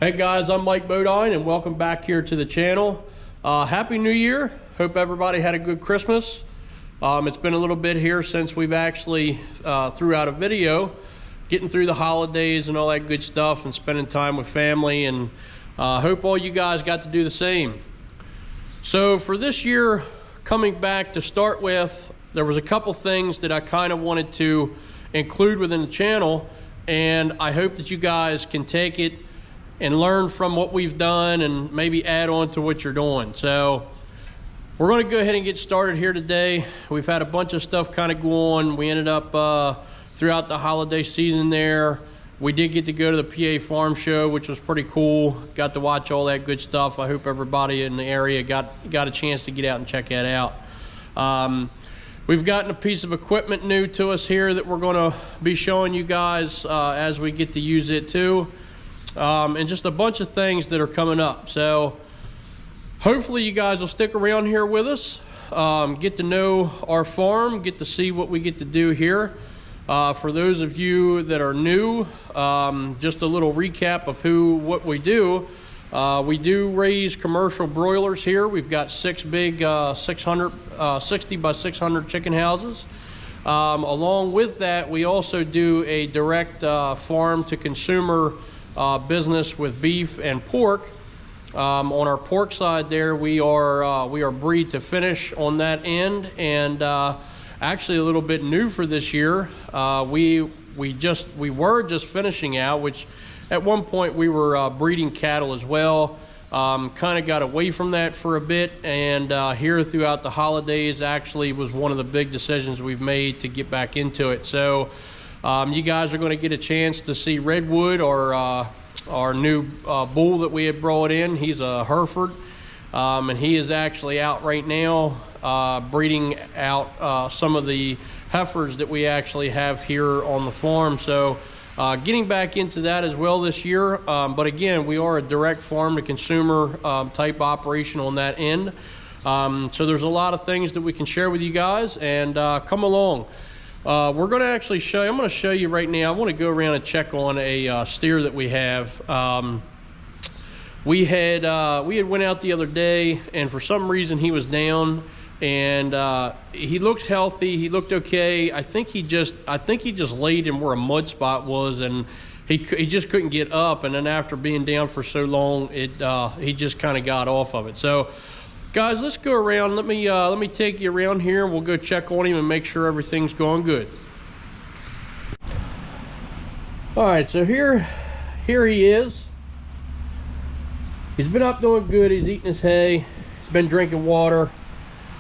Hey guys, I'm Mike Bodine and welcome back here to the channel. Happy New Year. Hope everybody had a good Christmas. It's been a little bit here since we've actually threw out a video, getting through the holidays and all that good stuff and spending time with family, and hope all you guys got to do the same. So for this year, coming back to start with, there was a couple things that I kind of wanted to include within the channel, and I hope that you guys can take it and learn from what we've done and maybe add on to what you're doing. So we're going to go ahead and get started here today. We've had a bunch of stuff kind of go on. We ended up throughout the holiday season there. We did get to go to the PA Farm Show, which was pretty cool. Got to watch all that good stuff. I hope everybody in the area got a chance to get out and check that out. We've gotten a piece of equipment new to us here that we're going to be showing you guys as we get to use it too. And just a bunch of things that are coming up. So hopefully you guys will stick around here with us, get to know our farm, get to see what we get to do here. For those of you that are new, just a little recap of what we do. We do raise commercial broilers here. We've got 6 big 60 by 600 chicken houses. Along with that, we also do a direct farm to consumer business with beef and pork. On our pork side there, we are breed to finish on that end, and actually a little bit new for this year. We were just finishing out, which at one point we were breeding cattle as well. Kind of got away from that for a bit, and here throughout the holidays actually was one of the big decisions we've made to get back into it. So you guys are going to get a chance to see Redwood, our new bull that we had brought in. He's a Hereford, and he is actually out right now breeding out some of the heifers that we actually have here on the farm. So getting back into that as well this year. But again, we are a direct farm to consumer type operation on that end. So there's a lot of things that we can share with you guys, and come along. We're going to actually I'm going to show you right now. I want to go around and check on a steer that we have. We had went out the other day, and for some reason he was down, and he looked healthy. He looked okay. I think he just laid in where a mud spot was, and he just couldn't get up. And then after being down for so long, he just kind of got off of it. So guys, let's go around. Let me take you around here, and we'll go check on him and make sure everything's going good. All right, so here he is. He's been up doing good. He's eating his hay. He's been drinking water.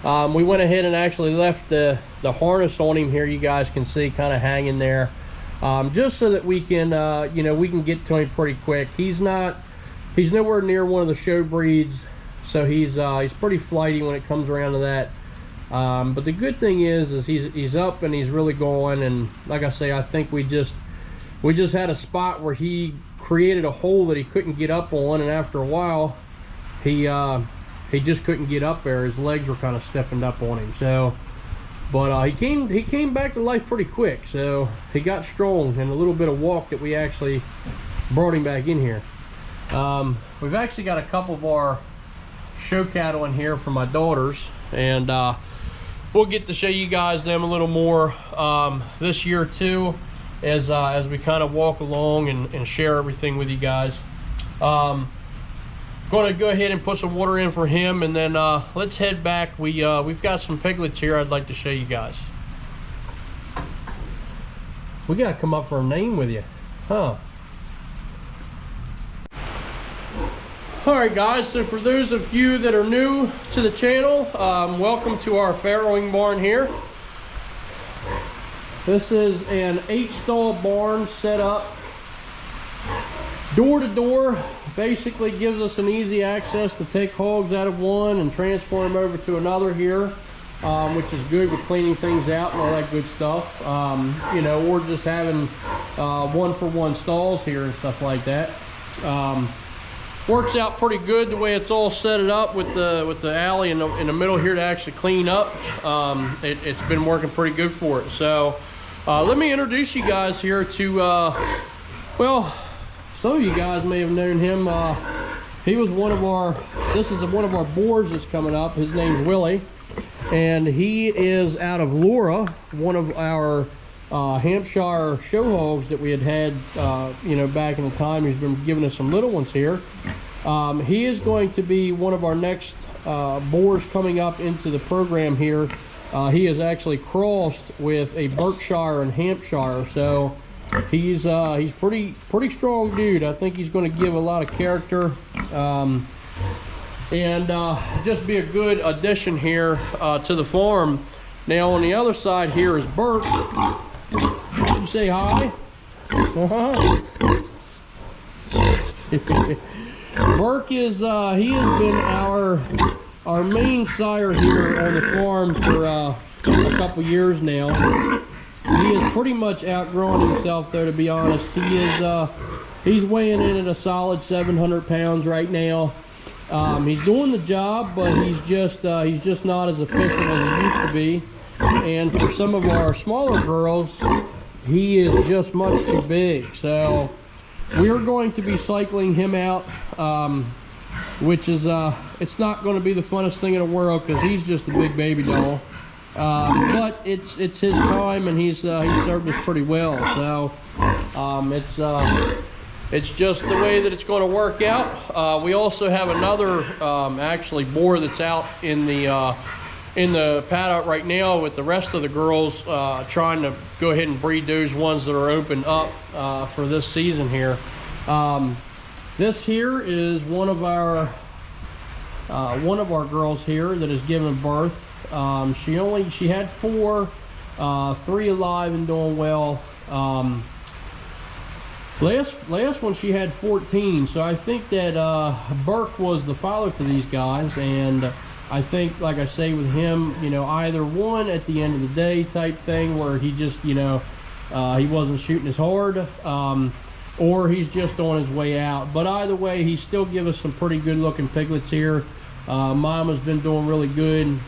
We went ahead and actually left the harness on him here. You guys can see kind of hanging there, just so that we can we can get to him pretty quick. He's nowhere near one of the show breeds. So he's pretty flighty when it comes around to that. But the good thing is he's up and he's really going. And like I say, I think we just had a spot where he created a hole that he couldn't get up on, and after a while, he just couldn't get up there. His legs were kind of stiffened up on him. So, but he came back to life pretty quick. So he got strong, and a little bit of walk that we actually brought him back in here. We've actually got a couple of our show cattle in here for my daughters, and we'll get to show you guys them a little more this year too, as we kind of walk along and share everything with you guys. Going to go ahead and put some water in for him, and then let's head back. We've got some piglets here I'd like to show you guys. We got to come up for a name with you, huh? Alright guys, so for those of you that are new to the channel, welcome to our farrowing barn here. This is an 8-stall barn set up door to door. Basically gives us an easy access to take hogs out of one and transfer them over to another here, which is good with cleaning things out and all that good stuff. Or just having one-for-one stalls here and stuff like that. Works out pretty good the way it's all set it up with the alley in the middle here to actually clean up. It's been working pretty good for it. So let me introduce you guys here to well, some of you guys may have known him. He was one of our, this is one of our boars that's coming up. His name's Willie, and he is out of Laura, one of our Hampshire show hogs that we had you know, back in the time. He's been giving us some little ones here. He is going to be one of our next boars coming up into the program here. He is actually crossed with a Berkshire and Hampshire, so he's pretty strong dude. I think he's going to give a lot of character, and just be a good addition here to the farm. Now on the other side here is Burke. You say hi. Burke is he has been our main sire here on the farm for a couple years now. He has pretty much outgrown himself, though, to be honest. He is he's weighing in at a solid 700 pounds right now. He's doing the job, but he's just not as efficient as he used to be. And for some of our smaller girls, he is just much too big. So we're going to be cycling him out, which is it's not going to be the funnest thing in the world because he's just a big baby doll. But it's his time, and he's served us pretty well. So it's just the way that it's going to work out. We also have another actually boar that's out in the paddock right now with the rest of the girls, trying to go ahead and breed those ones that are open up for this season here. This here is one of our girls here that has given birth. She had 4, 3 alive and doing well. Last one she had 14, so I think that Burke was the father to these guys, and I think, like I say, with him, you know, either one at the end of the day type thing where he just, you know, he wasn't shooting as hard, or he's just on his way out. But either way, he still gives us some pretty good looking piglets here. Mama's been doing really good,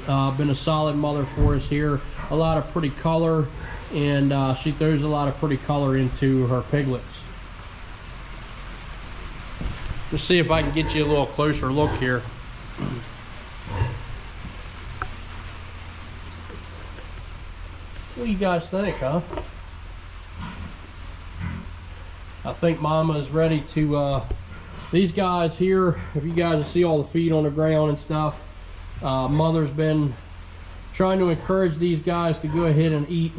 been a solid mother for us here. A lot of pretty color, and she throws a lot of pretty color into her piglets. Let's see if I can get you a little closer look here. What do you guys think, huh? I think Mama is ready to, these guys here, if you guys see all the feed on the ground and stuff, Mother's been trying to encourage these guys to go ahead and eat,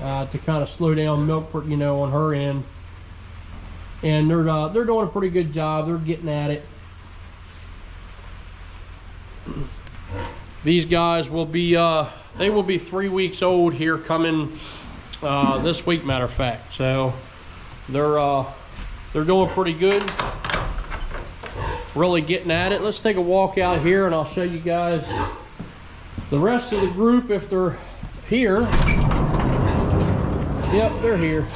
to kind of slow down milk, you know, on her end. And they're doing a pretty good job. They're getting at it. These guys will be they will be 3 weeks old here coming this week, matter of fact. So they're doing pretty good, really getting at it. Let's take a walk out here and I'll show you guys the rest of the group if they're here. Yep, they're here.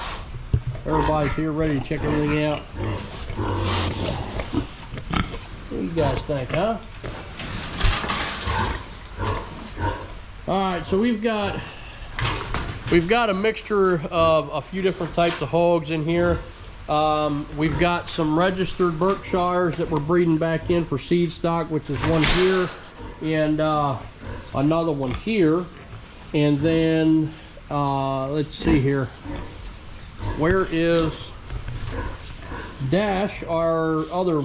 Everybody's here ready to check everything out. What do you guys think, huh? All right, so we've got a mixture of a few different types of hogs in here. We've got some registered Berkshires that we're breeding back in for seed stock, which is one here and another one here. And then let's see here. Where is Dash, our other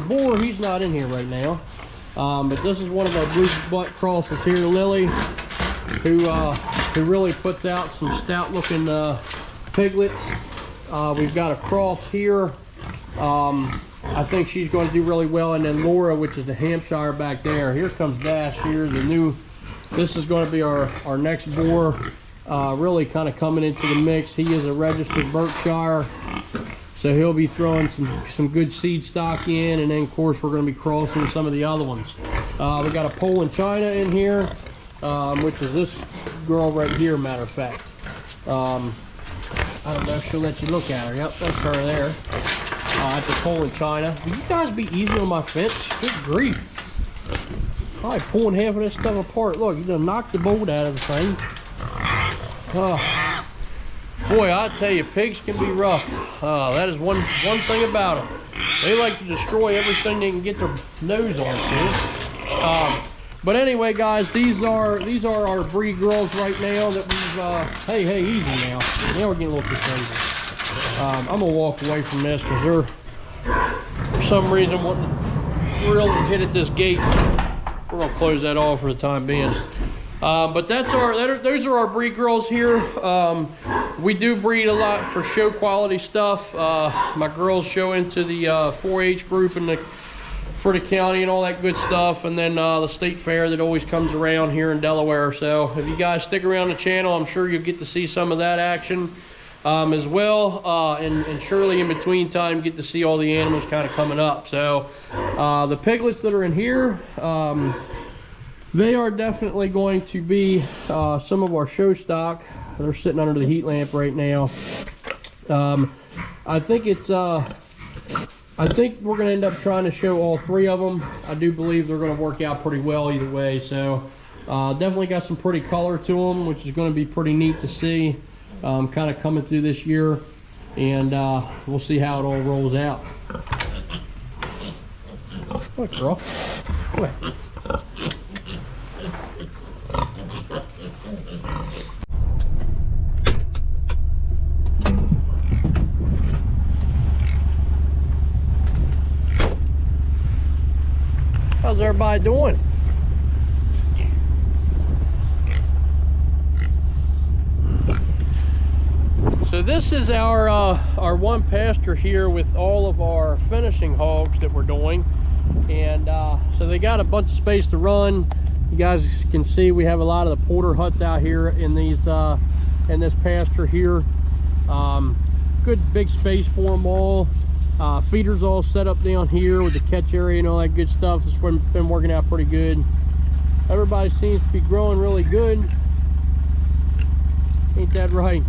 boar? He's not in here right now. But this is one of our blue butt crosses here, Lily, who really puts out some stout looking piglets. We've got a cross here. I think she's going to do really well. And then Laura, which is the Hampshire back there. Here comes Dash here, the new, this is going to be our next boar, really kind of coming into the mix. He is a registered Berkshire, so he'll be throwing some good seed stock in, and then of course we're going to be crossing some of the other ones. We got a Poland China in here, which is this girl right here, matter of fact. I don't know if she'll let you look at her. Yep, that's her there. That's a Poland China. Will you guys be easy on my fence? Good grief. Probably pulling half of this stuff apart. Look, you done knocked the bolt out of the thing. Boy, I tell you, pigs can be rough. That is one thing about them. They like to destroy everything they can get their nose on, too. But anyway, guys, these are our breed girls right now that we've. Hey, easy now. Now we're getting a little too crazy. I'm gonna walk away from this because they're for some reason wanting to really hit at this gate. We're gonna close that off for the time being. But those are our breed girls here. We do breed a lot for show quality stuff. My girls show into the 4-H group for the county and all that good stuff, and then the state fair that always comes around here in Delaware. So if you guys stick around the channel, I'm sure you'll get to see some of that action as well, and surely in between time get to see all the animals kind of coming up. So the piglets that are in here, they are definitely going to be some of our show stock. They're sitting under the heat lamp right now. I think we're going to end up trying to show all 3 of them. I do believe they're going to work out pretty well either way. So definitely got some pretty color to them, which is going to be pretty neat to see kind of coming through this year. And we'll see how it all rolls out. Look, girl. Go ahead. How's everybody doing? So this is our one pasture here with all of our finishing hogs that we're doing, and so they got a bunch of space to run. You guys can see we have a lot of the porter huts out here in these in this pasture here. Good big space for them all. Feeders all set up down here with the catch area and all that good stuff. It's been working out pretty good. Everybody seems to be growing really good. Ain't that right?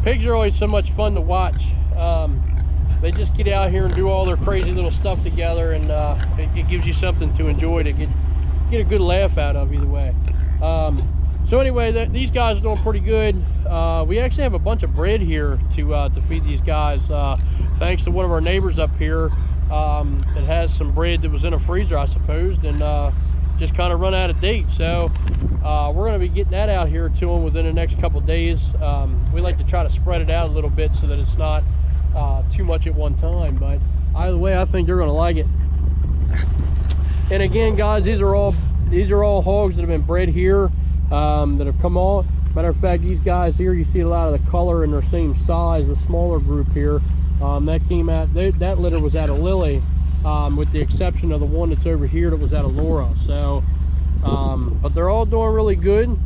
Pigs are always so much fun to watch. They just get out here and do all their crazy little stuff together, and it gives you something to enjoy, to get a good laugh out of either way. So anyway, these guys are doing pretty good. We actually have a bunch of bread here to feed these guys, thanks to one of our neighbors up here that has some bread that was in a freezer, I suppose, and just kind of run out of date. So we're going to be getting that out here to them within the next couple days. We like to try to spread it out a little bit so that it's not too much at one time, but either way, I think they're going to like it. And again, guys, these are all hogs that have been bred here. That have come on. Matter of fact, these guys here, you see a lot of the color in their same size, the smaller group here. That came out, that litter was out of Lily, with the exception of the one that's over here that was out of Laura. So, but they're all doing really good.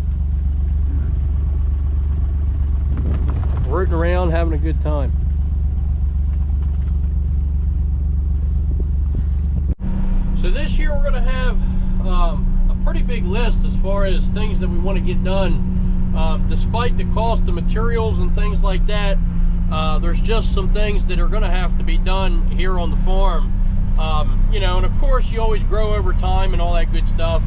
Rooting around, having a good time. So this year we're going to have pretty big list as far as things that we want to get done. Despite the cost of materials and things like that, there's just some things that are going to have to be done here on the farm. You know, and of course you always grow over time and all that good stuff.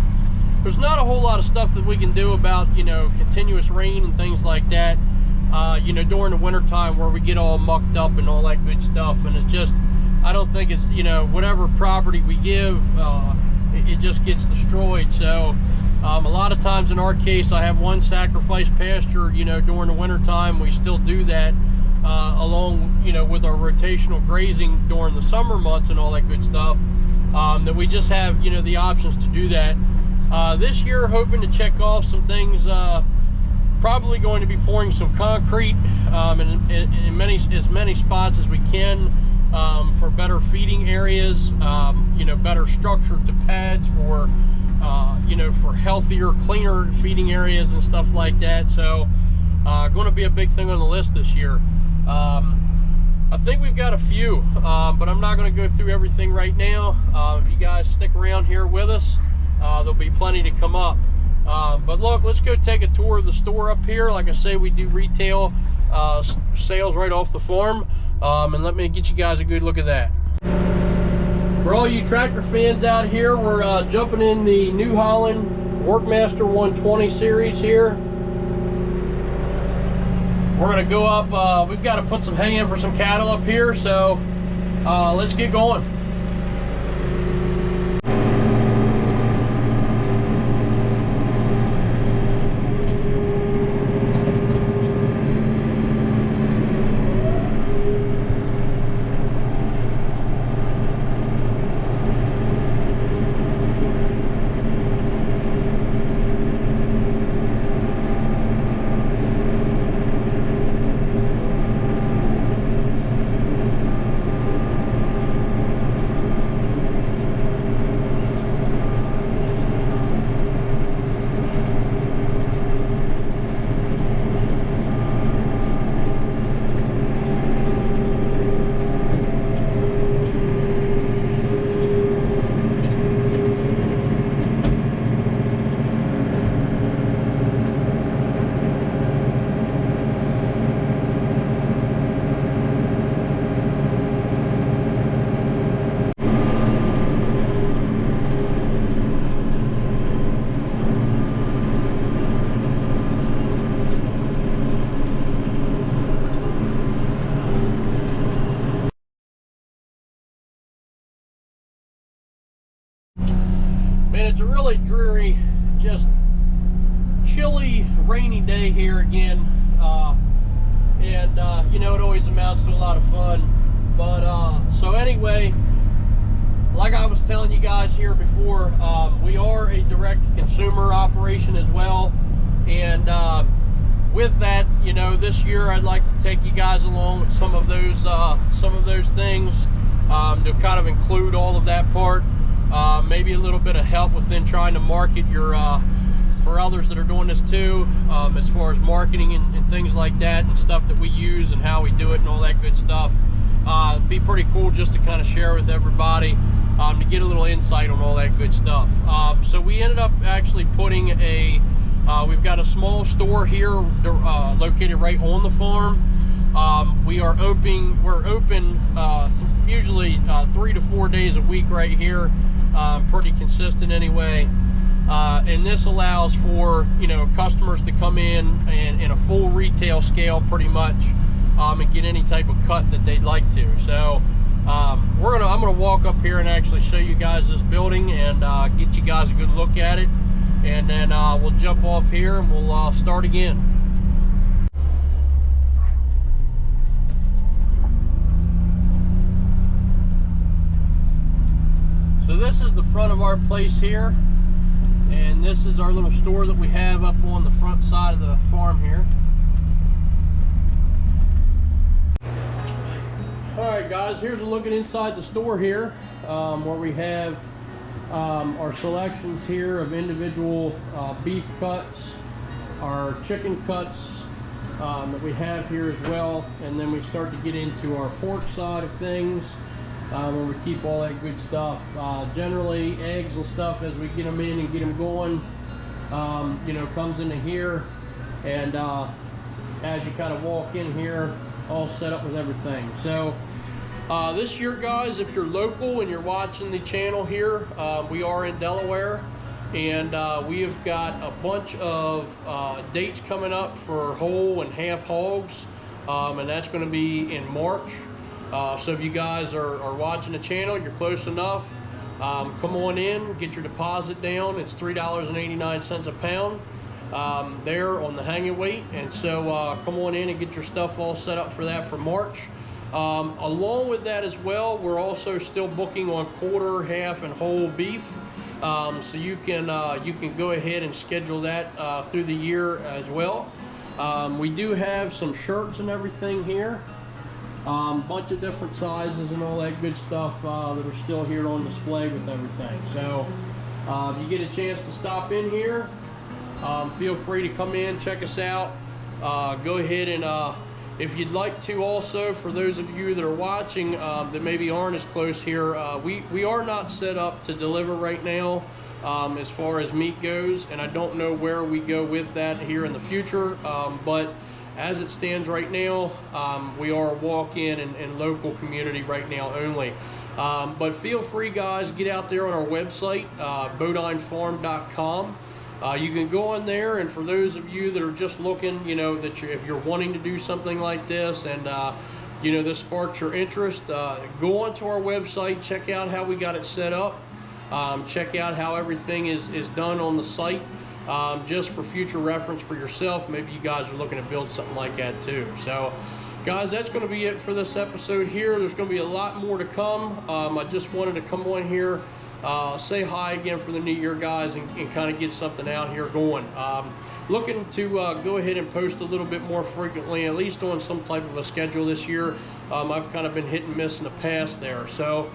There's not a whole lot of stuff that we can do about, you know, continuous rain and things like that, you know, during the winter time where we get all mucked up and all that good stuff. And it's just, I don't think it's, you know, whatever property we give, it just gets destroyed. So a lot of times in our case, I have one sacrifice pasture, you know, during the winter time. We still do that along, you know, with our rotational grazing during the summer months and all that good stuff, that we just have, you know, the options to do that. This year, hoping to check off some things. Probably going to be pouring some concrete in as many spots as we can, for better feeding areas, you know, better structure to pads for, you know, for healthier, cleaner feeding areas and stuff like that. So going to be a big thing on the list this year. I think we've got a few, but I'm not going to go through everything right now. If you guys stick around here with us, there'll be plenty to come up. But look, let's go take a tour of the store up here. Like I say, we do retail sales right off the farm. And let me get you guys a good look at that. For all you tractor fans out here, we're jumping in the New Holland Workmaster 120 series here. We're gonna go up, we've got to put some hay in for some cattle up here, so let's get going. Man, it's a really dreary, just chilly, rainy day here again, and you know, it always amounts to a lot of fun. But so anyway, like I was telling you guys here before, we are a direct-to-consumer operation as well, and with that, you know, this year I'd like to take you guys along with some of those things to kind of include all of that part. Maybe a little bit of help within trying to market your for others that are doing this too, as far as marketing and things like that, and stuff that we use and how we do it and all that good stuff. It'd be pretty cool just to kind of share with everybody, to get a little insight on all that good stuff. So we ended up actually putting a we've got a small store here located right on the farm. We're open usually 3 to 4 days a week right here, pretty consistent anyway, and this allows for, you know, customers to come in and in a full retail scale pretty much, and get any type of cut that they'd like to. So I'm gonna walk up here and actually show you guys this building and get you guys a good look at it, and then we'll jump off here and we'll start again. So this is the front of our place here, and this is our little store that we have up on the front side of the farm here. Alright guys, here's a look at inside the store here, where we have our selections here of individual beef cuts, our chicken cuts that we have here as well, and then we start to get into our pork side of things, where we keep all that good stuff. Generally eggs and stuff, as we get them in and get them going, you know, comes into here, and as you kind of walk in here, all set up with everything. So this year guys, if you're local and you're watching the channel here, we are in Delaware, and we have got a bunch of dates coming up for whole and half hogs, and that's going to be in March. So if you guys are watching the channel, you're close enough, come on in, get your deposit down. It's $3.89 a pound there on the hanging weight, and so come on in and get your stuff all set up for that for March. Along with that as well, we're also still booking on quarter, half, and whole beef, so you can go ahead and schedule that through the year as well. We do have some shirts and everything here. Bunch of different sizes and all that good stuff that are still here on display with everything. So if you get a chance to stop in here, feel free to come in, check us out. Go ahead and if you'd like to also, for those of you that are watching that maybe aren't as close here, we are not set up to deliver right now as far as meat goes, and I don't know where we go with that here in the future, but as it stands right now, we are a walk-in and local community right now only. But feel free guys, get out there on our website, bodinefarm.com. You can go on there, and for those of you that are just looking, you know, that if you're wanting to do something like this and you know, this sparks your interest, go onto our website, check out how we got it set up, check out how everything is done on the site, just for future reference for yourself. Maybe you guys are looking to build something like that too. So guys, that's going to be it for this episode here. There's going to be a lot more to come. I just wanted to come on here, say hi again for the new year, guys, and kind of get something out here going. Looking to go ahead and post a little bit more frequently, at least on some type of a schedule this year. I've kind of been hit and miss in the past there. So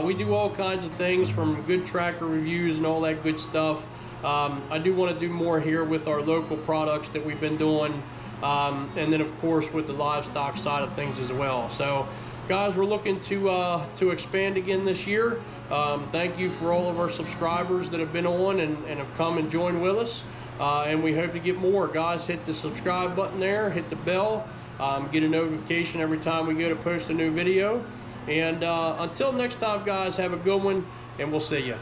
we do all kinds of things, from good tractor reviews and all that good stuff. I do want to do more here with our local products that we've been doing, and then of course with the livestock side of things as well. So guys, we're looking to expand again this year. Thank you for all of our subscribers that have been on and have come and joined with us. And we hope to get more. Guys, hit the subscribe button there, hit the bell, get a notification every time we go to post a new video. And until next time, guys, have a good one, and we'll see you.